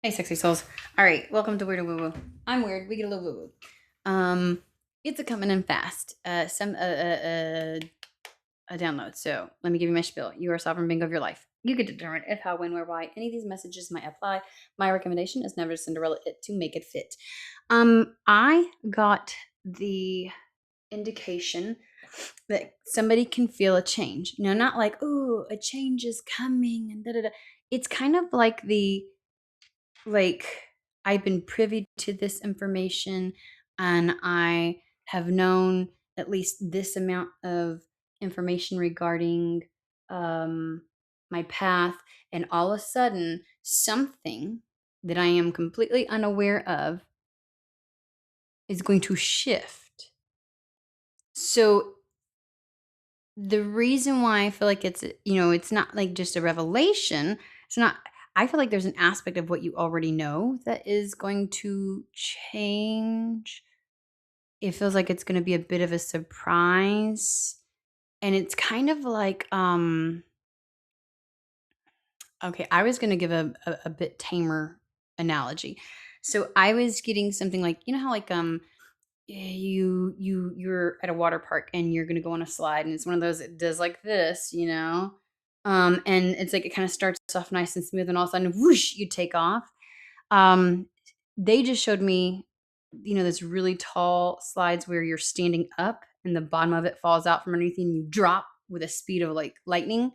Hey, sexy souls. All right, welcome to Weird to Woo Woo. I'm weird. We get a little woo woo. It's a coming in fast. A download. So let me give you my spiel. You are a sovereign being of your life. You get to determine if, how, when, where, why any of these messages might apply. My recommendation is never to Cinderella it to make it fit. I got the indication that somebody can feel a change. You know, not like, oh, a change is coming and da da da. It's kind of like like I've been privy to this information and I have known at least this amount of information regarding um, my path, and all of a sudden, something that I am completely unaware of is going to shift. So, the reason why I feel like it's not like just a revelation, it's not. I feel like there's an aspect of what you already know that is going to change. It feels like it's going to be a bit of a surprise. And it's kind of like, okay, I was going to give a bit tamer analogy. So I was getting something like, you know how like, you're at a water park and you're going to go on a slide and it's one of those that does like this. And it's like it kind of starts off nice and smooth and all of a sudden whoosh you take off. um they just showed me, this really tall slides where you're standing up and the bottom of it falls out from underneath you and you drop with a speed of like lightning.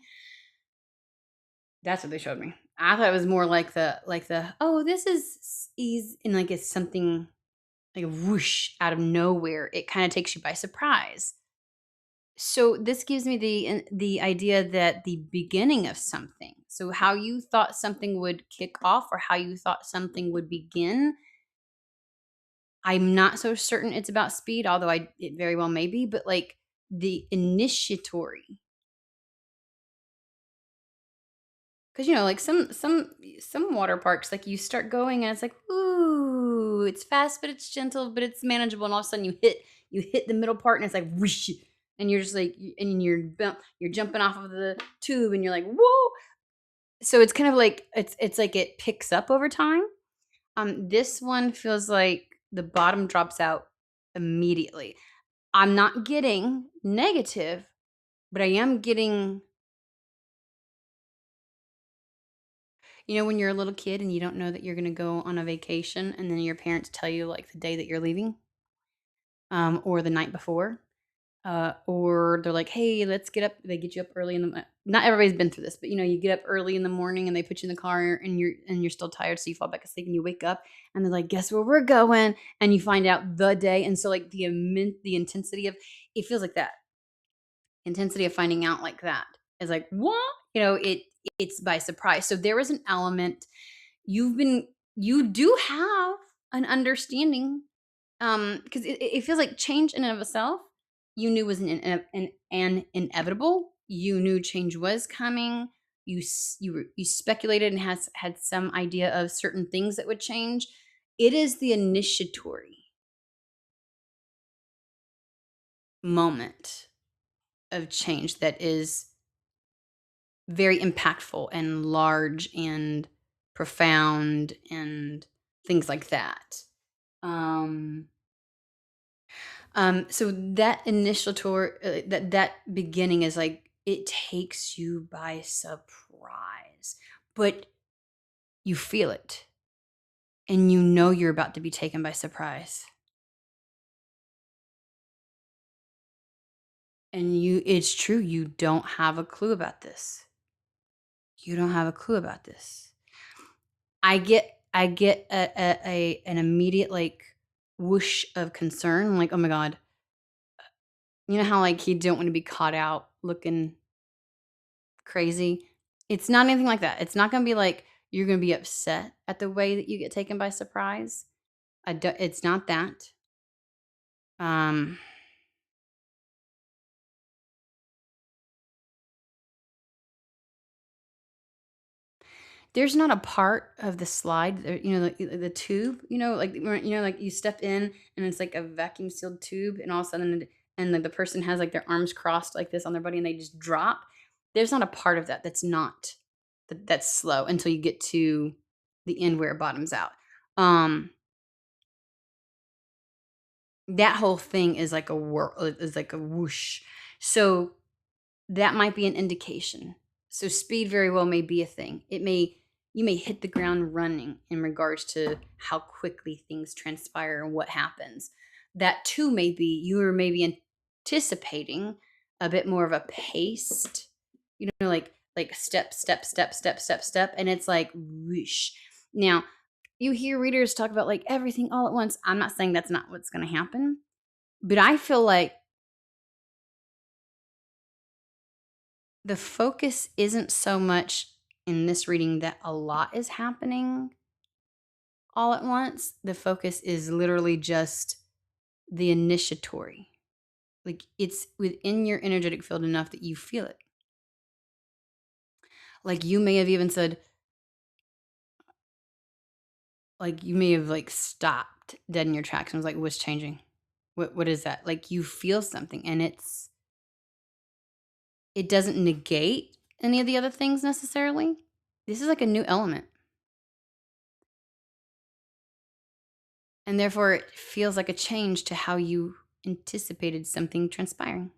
That's what they showed me. I thought it was more like the oh, this is easy, and like it's something like a whoosh out of nowhere. It kind of takes you by surprise. So this gives me the idea that the beginning of something. So how you thought something would kick off or how you thought something would begin. I'm not so certain it's about speed, although it very well may be, but like the initiatory. Because like some water parks, like you start going and it's like, ooh, it's fast, but it's gentle, but it's manageable, and all of a sudden you hit the middle part, and it's like whoosh, and you're just like, and you're jumping off of the tube, and you're like, whoa. So it's kind of like it's like it picks up over time. This one feels like the bottom drops out immediately. I'm not getting negative, but I am getting. When you're a little kid and you don't know that you're gonna go on a vacation, and then your parents tell you, like, the day that you're leaving, or the night before, or they're like, "Hey, let's get up." They get you up early in the not everybody's been through this, but, you get up early in the morning and they put you in the car and you're still tired, so you fall back asleep and you wake up and they're like, "Guess where we're going?" And you find out the day, and so, like, the intensity of it feels like that. Intensity of finding out like that is like, "What?" It's by surprise. So there is an element you do have an understanding, because it feels like change in and of itself, you knew was an inevitable. You knew change was coming. You speculated and has had some idea of certain things that would change. It is the initiatory moment of change that is very impactful and large and profound and things like that. Um, so that initial tour, that beginning is like it takes you by surprise, but you feel it, and you know you're about to be taken by surprise, and it's true. You don't have a clue about this. You don't have a clue about this. I get an immediate like whoosh of concern, like, oh my god. You know how like you don't want to be caught out looking crazy? It's not anything like that. It's not gonna be like you're gonna be upset at the way that you get taken by surprise. It's not that. Um there's not a part of the slide, the tube, like like you step in and it's like a vacuum sealed tube, and all of a sudden, and like the person has like their arms crossed like this on their body and they just drop. There's not a part of that that's not that's slow until you get to the end where it bottoms out. That whole thing is like a whoosh. So that might be an indication. So speed very well may be a thing. You may hit the ground running in regards to how quickly things transpire and what happens. That too may be you are maybe anticipating a bit more of a paced, like step, step, step, step, step, step, and it's like whoosh. Now, you hear readers talk about like everything all at once. I'm not saying that's not what's going to happen, but I feel like the focus isn't so much in this reading that a lot is happening all at once. The focus is literally just the initiatory. Like it's within your energetic field enough that you feel it. Like you may have even said, like you may have like stopped dead in your tracks and was like, what's changing? What is that? Like you feel something and it doesn't negate any of the other things necessarily. This is like a new element. And therefore, it feels like a change to how you anticipated something transpiring.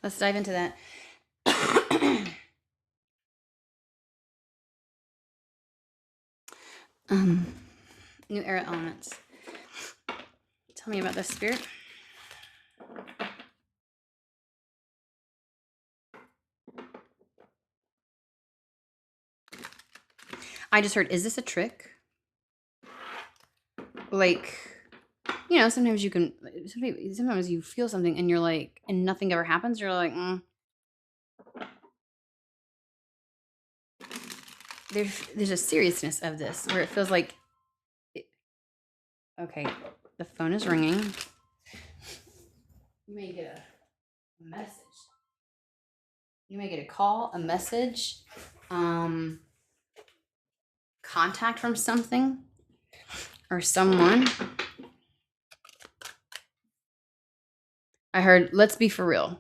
Let's dive into that. New era elements. Tell me about this, Spirit. I just heard, is this a trick? Like, sometimes sometimes you feel something and you're like, and nothing ever happens. You're like, There's a seriousness of this where it feels like, okay, the phone is ringing. You may get a message. You may get a call, a message, contact from something or someone. I heard, let's be for real.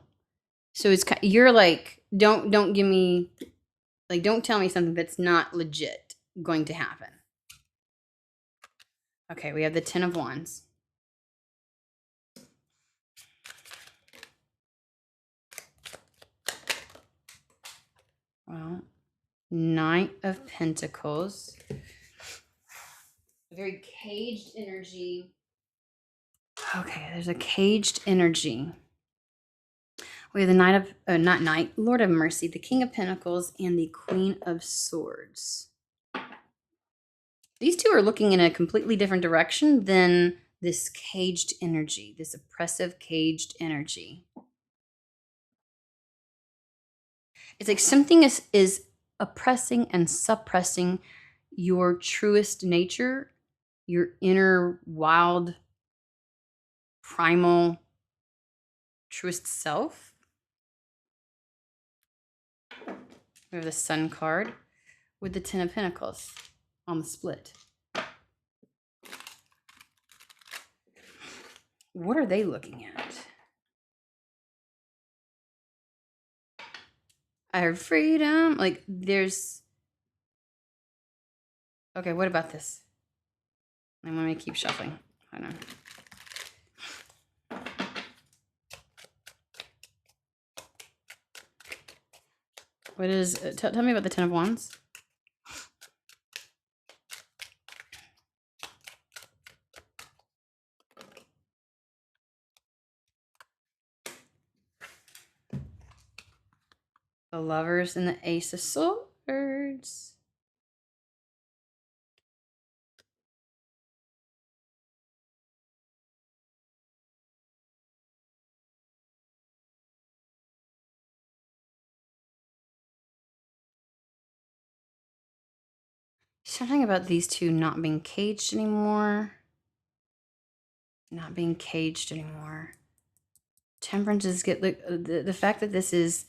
So you're like, don't give me, like, don't tell me something that's not legit going to happen. Okay, we have the 10 of Wands. Well, Knight of Pentacles. A very caged energy. Okay, there's a caged energy. We have the Knight of, Lord of Mercy, the King of Pentacles, and the Queen of Swords. These two are looking in a completely different direction than this caged energy, this oppressive caged energy. It's like something is oppressing and suppressing your truest nature, your inner wild, primal, truest self. We have the Sun card with the 10 of Pentacles on the split. What are they looking at? I heard freedom. Like there's... Okay, what about this? And let me keep shuffling. Hold on. What is... tell me about the 10 of Wands. The Lovers and the Ace of Swords. Something about these two not being caged anymore. Not being caged anymore. Temperance is good. Like the fact that this is...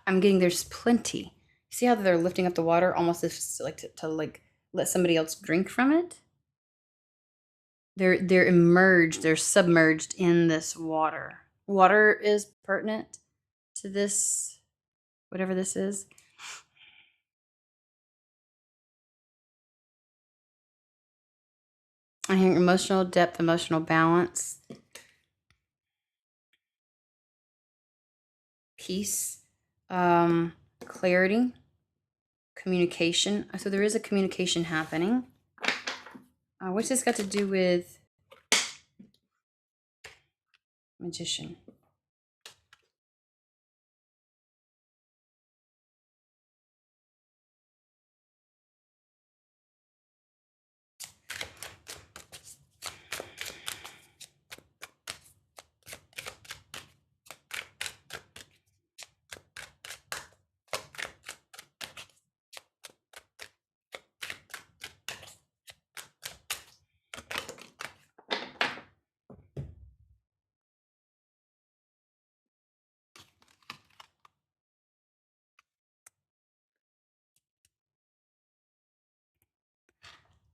I'm getting there's plenty. See how they're lifting up the water almost as like to like let somebody else drink from it? They're immersed, they're submerged in this water. water is pertinent to this, whatever this is. I'm hearing emotional depth, emotional balance, peace, clarity, communication. So there is a communication happening. What's this got to do with magician?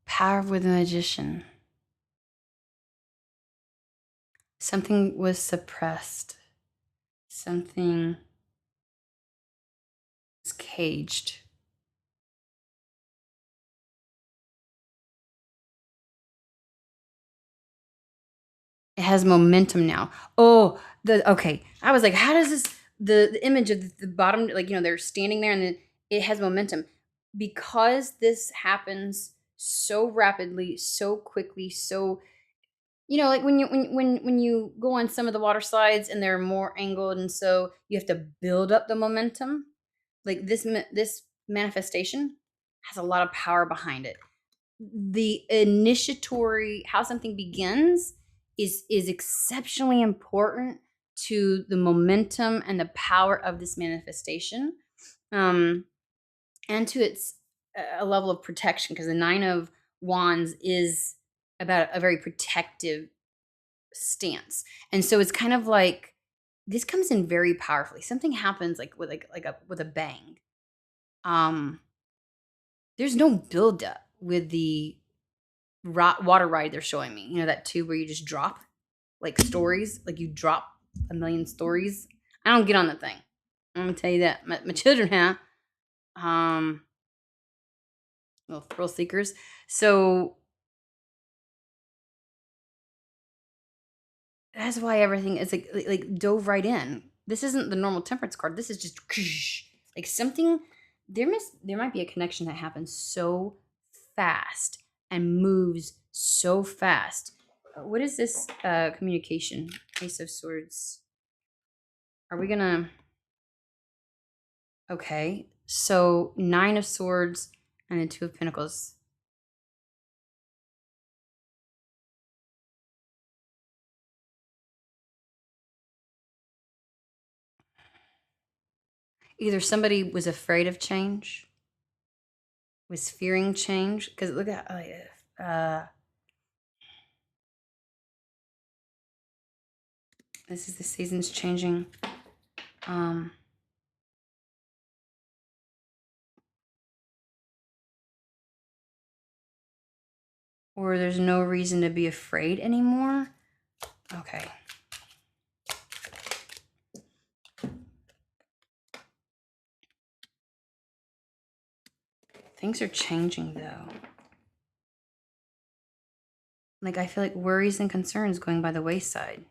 Power with the magician. Something was suppressed. Something is caged. It has momentum now. Oh, okay. I was like, how does this the image of the bottom, like, they're standing there and then it has momentum because this happens so rapidly, so quickly, so like when you go on some of the water slides and they're more angled and so you have to build up the momentum. Like this manifestation has a lot of power behind it. The initiatory, how something begins, is exceptionally important to the momentum and the power of this manifestation, um and to its a level of protection, because the Nine of Wands is about a very protective stance. And so it's kind of like this comes in very powerfully. Something happens like with a bang. um there's no buildup with the water ride they're showing me. That tube where you just drop like stories, like you drop a million stories. I don't get on the thing. I'm gonna tell you that. My children have. Um, Little thrill seekers. So that's why everything is like dove right in. This isn't the normal temperance card. This is just like something. There might be a connection that happens so fast and moves so fast. What is this communication? Ace of Swords. Are we gonna? Okay, so Nine of Swords and a Two of Pentacles. Either somebody was afraid of change, was fearing change, because look at this is the seasons changing. Um, or there's no reason to be afraid anymore. Okay. Things are changing though. Like I feel like worries and concerns going by the wayside.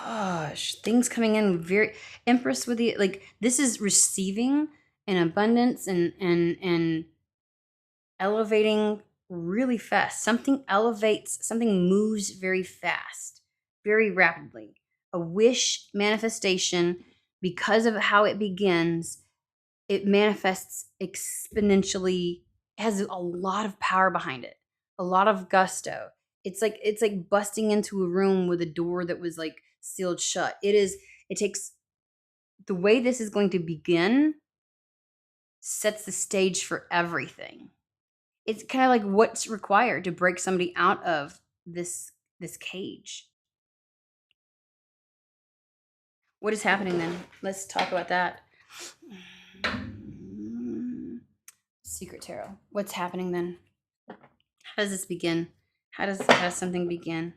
Gosh, things coming in very Empress with the like this is receiving in abundance and elevating really fast. Something elevates, something moves very fast, very rapidly. A wish manifestation, because of how it begins, it manifests exponentially, has a lot of power behind it, a lot of gusto. It's like busting into a room with a door that was like sealed shut. It takes the way this is going to begin sets the stage for everything. It's kind of like what's required to break somebody out of this cage. What is happening then? Let's talk about that. Secret Tarot. What's happening then? How does this begin? How does something begin?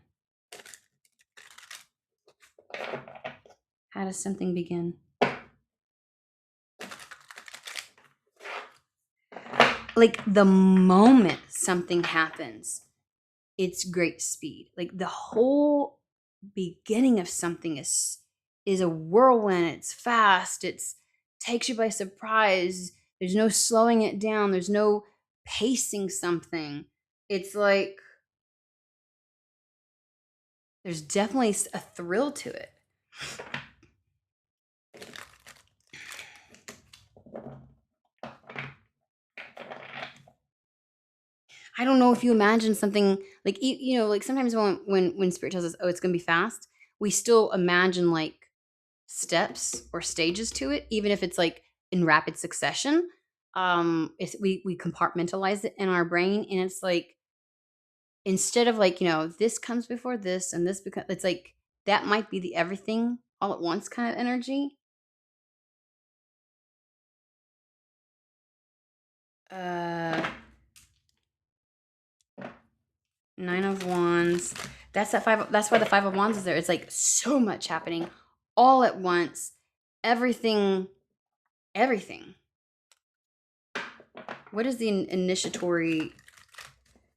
How does something begin? Like the moment something happens, it's great speed. Like the whole beginning of something is a whirlwind. It's fast. It's takes you by surprise. There's no slowing it down. There's no pacing something. It's like there's definitely a thrill to it. I don't know if you imagine something like like sometimes when spirit tells us, oh, it's gonna be fast, we still imagine like steps or stages to it, even if it's like in rapid succession. We compartmentalize it in our brain, and it's like instead of like this comes before this and this becomes, it's like that might be the everything all at once kind of energy. Nine of Wands. That's that five. That's why the Five of Wands is there. It's like so much happening all at once. Everything. Everything. What is the initiatory?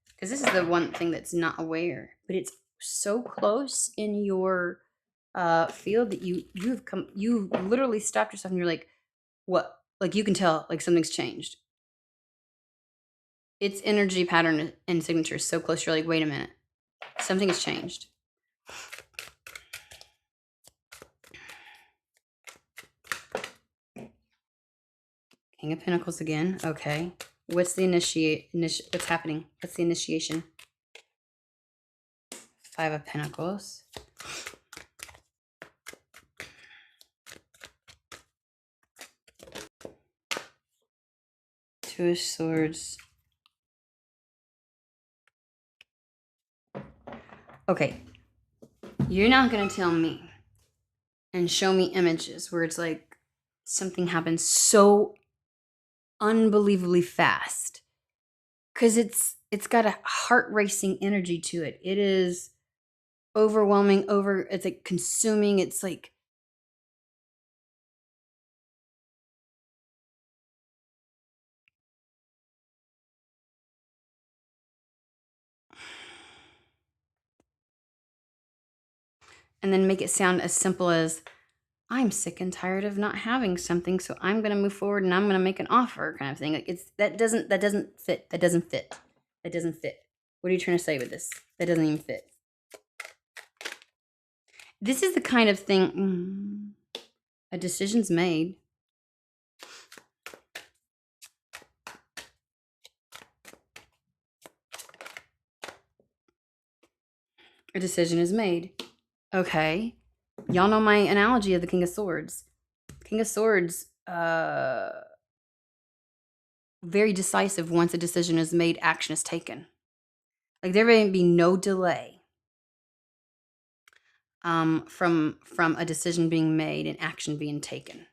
Because this is the one thing that's not aware, but it's so close in your field that you've literally stopped yourself and you're like, what? Like you can tell like something's changed. Its energy pattern and signature is so close. You're like, wait a minute, something has changed. King of Pentacles again. Okay. What's the what's happening? What's the initiation? Five of Pentacles. Two of Swords. Okay. You're not going to tell me and show me images where it's like something happens so unbelievably fast, because it's got a heart racing energy to it. It is overwhelming, it's like consuming. It's like and then make it sound as simple as, I'm sick and tired of not having something, so I'm going to move forward and I'm going to make an offer kind of thing. Like that doesn't fit. That doesn't fit. What are you trying to say with this? That doesn't even fit. This is the kind of thing, a decision's made. A decision is made. Okay. Y'all know my analogy of the King of Swords. King of Swords, very decisive. Once a decision is made, action is taken. Like there may be no delay from a decision being made and action being taken.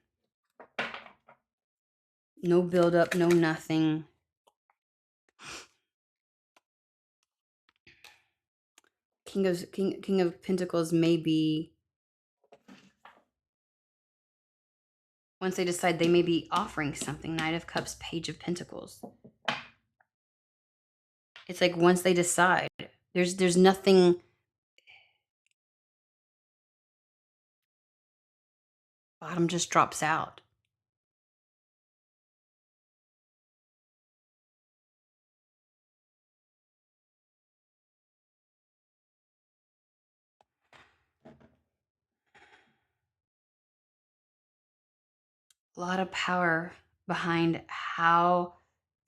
No build up, no nothing. King of Pentacles may be, once they decide, they may be offering something. Knight of Cups, Page of Pentacles. It's like once they decide, there's nothing. Bottom just drops out. A lot of power behind how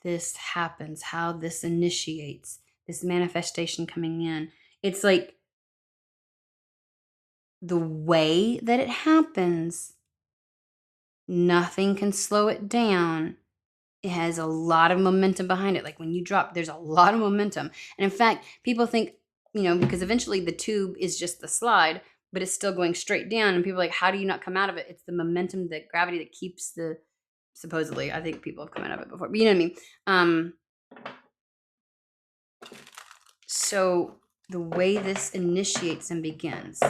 this happens, how this initiates, this manifestation coming in. It's like the way that it happens, nothing can slow it down. It has a lot of momentum behind it. Like when you drop, there's a lot of momentum. And in fact, people think, because eventually the tube is just the slide, but it's still going straight down. And people are like, how do you not come out of it? It's the momentum, the gravity that keeps the supposedly. I think people have come out of it before, but you know what I mean. So the way this initiates and begins,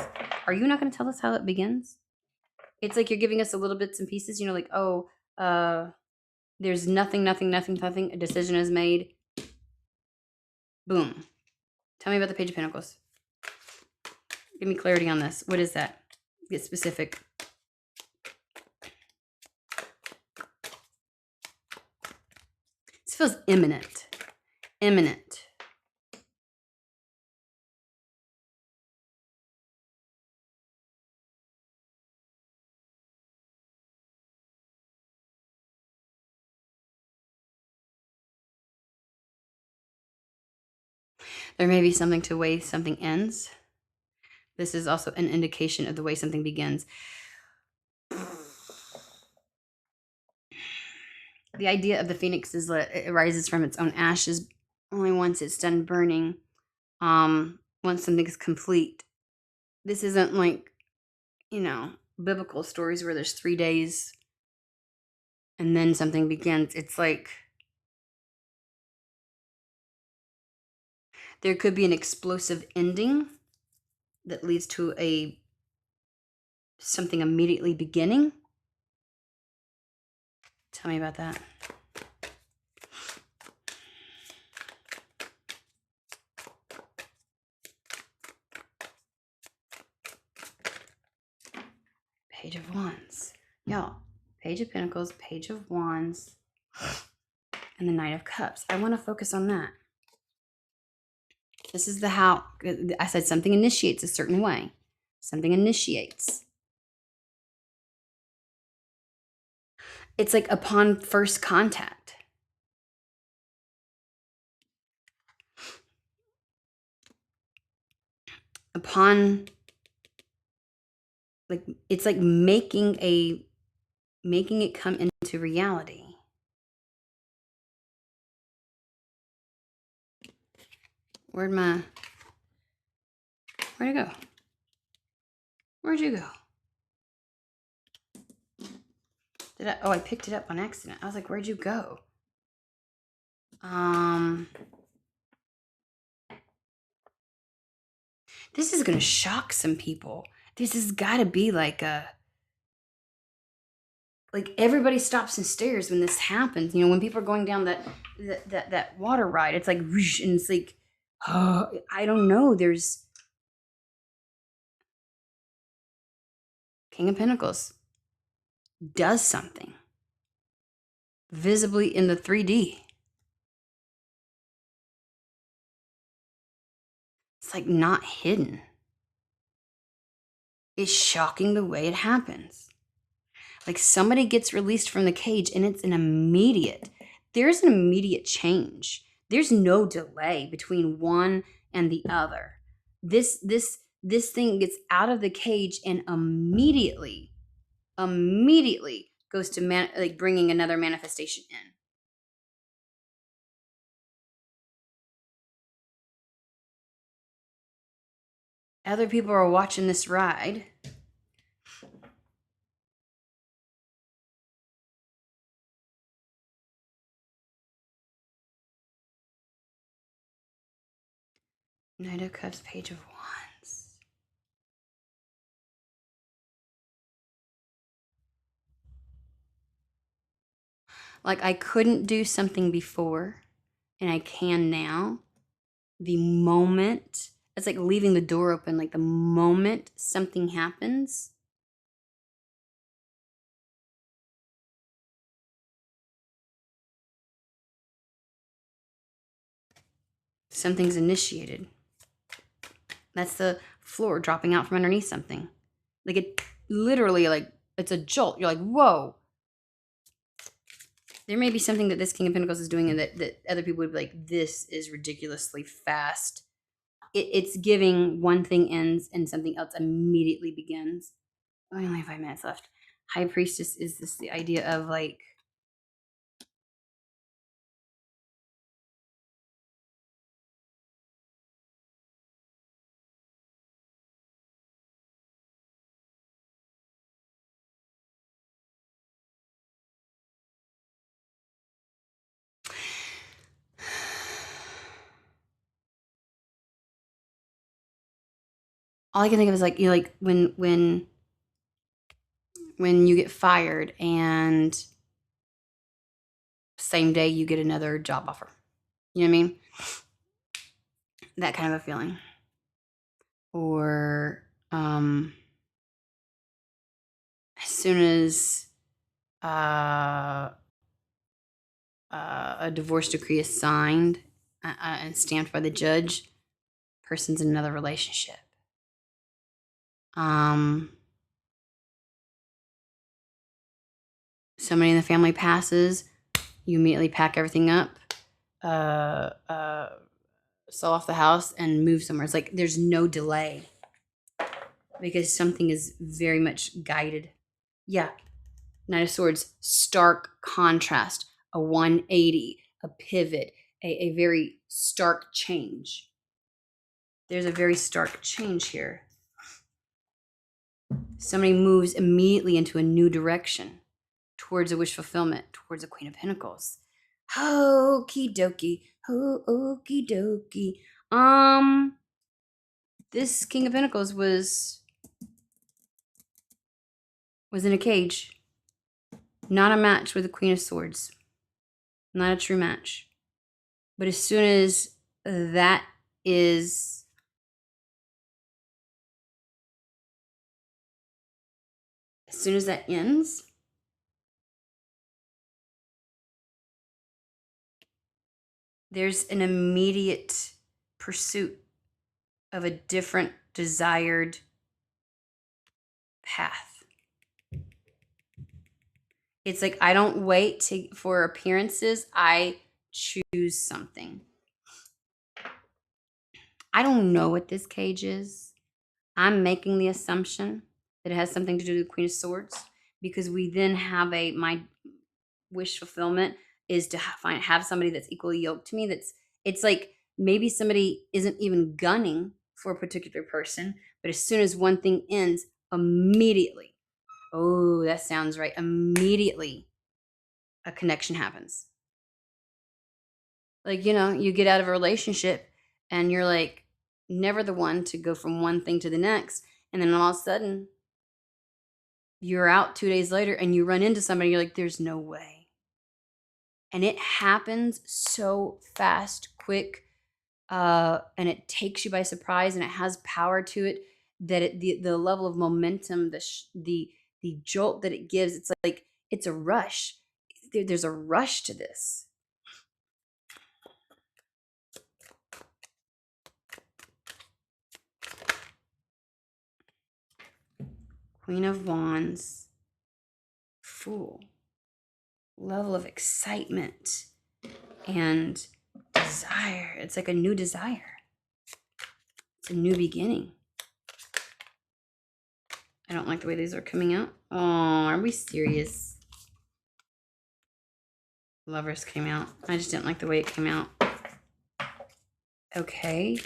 are you not going to tell us how it begins? It's like you're giving us a little bits and pieces, like, oh, there's nothing, nothing, nothing, nothing. A decision is made. Boom. Tell me about the Page of Pentacles. Give me clarity on this. What is that? Get specific. This feels imminent. Imminent. There may be something to the way something ends. This is also an indication of the way something begins. The idea of the phoenix is that it rises from its own ashes only once it's done burning. Once something's complete. This isn't like, biblical stories where there's 3 days and then something begins. It's like there could be an explosive ending that leads to something immediately beginning. Tell me about that. Page of Wands. Y'all, Page of Pentacles, Page of Wands, and the Knight of Cups. I want to focus on that. This is the how. I said something initiates a certain way. Something initiates. It's like upon first contact. Upon, like, it's like making it come into reality. Where'd it go? Where'd you go? I picked it up on accident. I was like, where'd you go? This is gonna shock some people. This has gotta be like everybody stops and stares when this happens. When people are going down that water ride, it's like whoosh, and it's like, oh, I don't know. There's King of Pentacles does something visibly in the 3D. It's like not hidden. It's shocking the way it happens. Like somebody gets released from the cage and there's an immediate change. There's no delay between one and the other. This thing gets out of the cage and immediately goes to bringing another manifestation in. Other people are watching this ride. Knight of Cups, Page of Wands. Like I couldn't do something before and I can now. The moment, it's like leaving the door open, like the moment something happens, something's initiated. That's the floor dropping out from underneath something. Like it literally, like it's a jolt. You're like, whoa. There may be something that this King of Pentacles is doing and that other people would be like, this is ridiculously fast. It's giving one thing ends and something else immediately begins. Oh, only 5 minutes left. High Priestess is this the idea of like, all I can think of is like, you know, like when you get fired and same day you get another job offer. You know what I mean? That kind of a feeling. Or as soon as a divorce decree is signed and stamped by the judge, person's in another relationship. Somebody in the family passes, you immediately pack everything up, sell off the house, and move somewhere. It's like there's no delay because something is very much guided. Yeah. Knight of Swords, stark contrast, a 180, a pivot, a very stark change. There's a very stark change here. Somebody moves immediately into a new direction towards a wish fulfillment, towards a Queen of Pentacles. Okie dokie. Okie dokie. This King of Pentacles was in a cage. Not a match with the Queen of Swords. Not a true match. But as soon as that is ends, there's an immediate pursuit of a different desired path. It's like I don't wait for appearances. I choose something. I don't know what this cage is. I'm making the assumption that it has something to do with the Queen of Swords because we then have my wish fulfillment is to have somebody that's equally yoked to me. It's like maybe somebody isn't even gunning for a particular person, but as soon as one thing ends, immediately, oh, that sounds right, immediately a connection happens. Like, you know, you get out of a relationship and you're like never the one to go from one thing to the next. And then all of a sudden you're out 2 days later and you run into somebody, you're like, there's no way. And it happens so fast, quick, and it takes you by surprise and it has power to it that the level of momentum, the jolt that it gives, it's like, it's a rush. There's a rush to this. Queen of Wands, Fool, level of excitement and desire. It's like a new desire. It's a new beginning. I don't like the way these are coming out. Oh, are we serious? Lovers came out. I just didn't like the way it came out. Okay.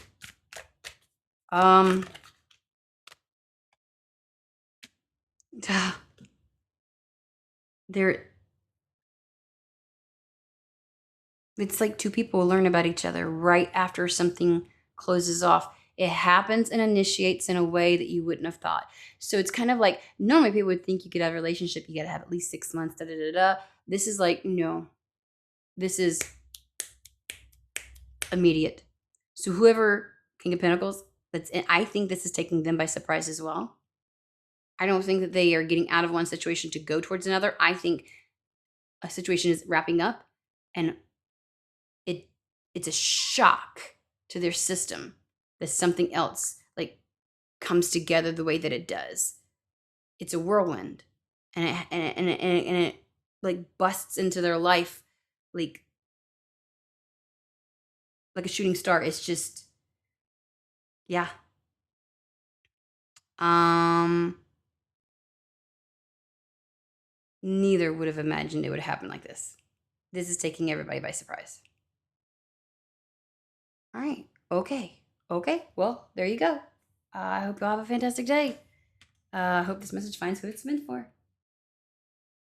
It's like two people learn about each other right after something closes off. It happens and initiates in a way that you wouldn't have thought. So it's kind of like normally people would think you could have a relationship, you got to have at least 6 months, da da da da. This is like, no, this is immediate. So whoever King of Pentacles, I think this is taking them by surprise as well. I don't think that they are getting out of one situation to go towards another. I think a situation is wrapping up and it's a shock to their system that something else like comes together the way that it does. It's a whirlwind, and it like busts into their life like a shooting star. It's just, yeah. Neither would have imagined it would happen like this. This is taking everybody by surprise. All right. Okay. Well, there you go. I hope you all have a fantastic day. I hope this message finds who it's meant for.